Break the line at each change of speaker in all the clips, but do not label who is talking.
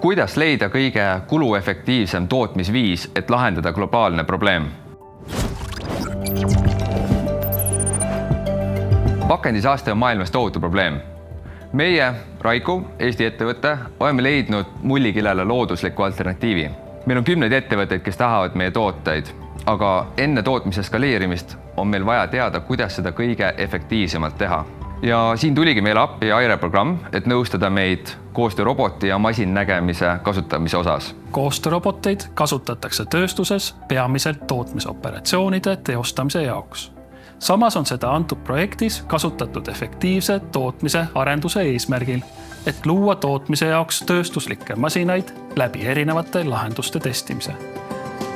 Kuidas leida kõige kuluefektiivsem tootmisviis, et lahendada globaalne probleem? Pakendisaaste on maailmas tohutu probleem. Meie, Raiku, Eesti ettevõte, oleme leidnud mullikilele loodusliku alternatiivi. Meil on 10 ettevõtteid, kes tahavad meie tooteid, aga enne tootmise skaleerimist on meil vaja teada, kuidas seda kõige efektiivsemalt teha. Ja siin tuligi meile appi Aire programm, et nõustada meid koostööroboti ja masinnägemise kasutamise osas.
Koostööroboteid kasutatakse tööstuses peamiselt tootmisoperatsioonide teostamise jaoks. Samas on seda antud projektis kasutatud efektiivse tootmise arenduse eesmärgil, et luua tootmise jaoks tööstuslikke masinaid läbi erinevate lahenduste testimise.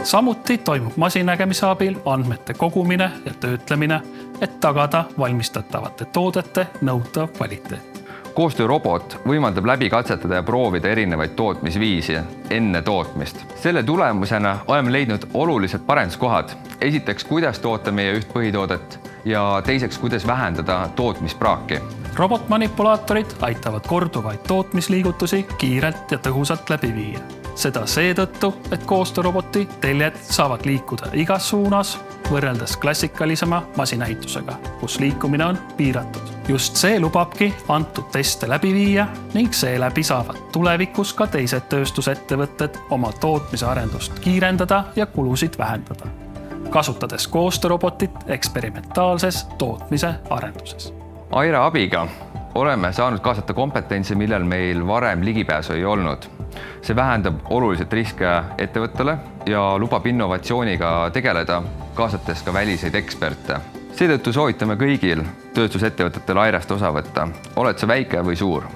Samuti toimub masinnägemise abil andmete kogumine ja töötlemine, et tagada valmistatavate toodete nõutav kvaliteet.
Koostöörobot võimaldab läbi katsetada ja proovida erinevaid tootmisviisi enne tootmist. Selle tulemusena oleme leidnud olulised parenduskohad. Esiteks, kuidas toota meie üht põhitoodet ja teiseks, kuidas vähendada tootmispraaki.
Robotmanipulaatorid aitavad korduvaid tootmisliigutusi kiirelt ja tõhusalt läbi viia. Seda seetõttu, et koostööroboti teljed saavad liikuda igas suunas võrreldes klassikalisema masinaehitusega, kus liikumine on piiratud. Just see lubabki antud teste läbi viia ning seeläbi saavad tulevikus ka teised tööstusettevõtted oma tootmise arendust kiirendada ja kulusid vähendada, kasutades koostöörobotit eksperimentaalses tootmise arenduses.
Aire abiga oleme saanud kaasata kompetentsi, millel meil varem ligipääsu ei olnud. See vähendab oluliselt riske ettevõttele ja lubab innovatsiooniga tegeleda, kaasates ka väliseid eksperte. Seetõttu soovitame kõigil tööstusettevõtetel Airest osa võtta. Oled sa väike või suur?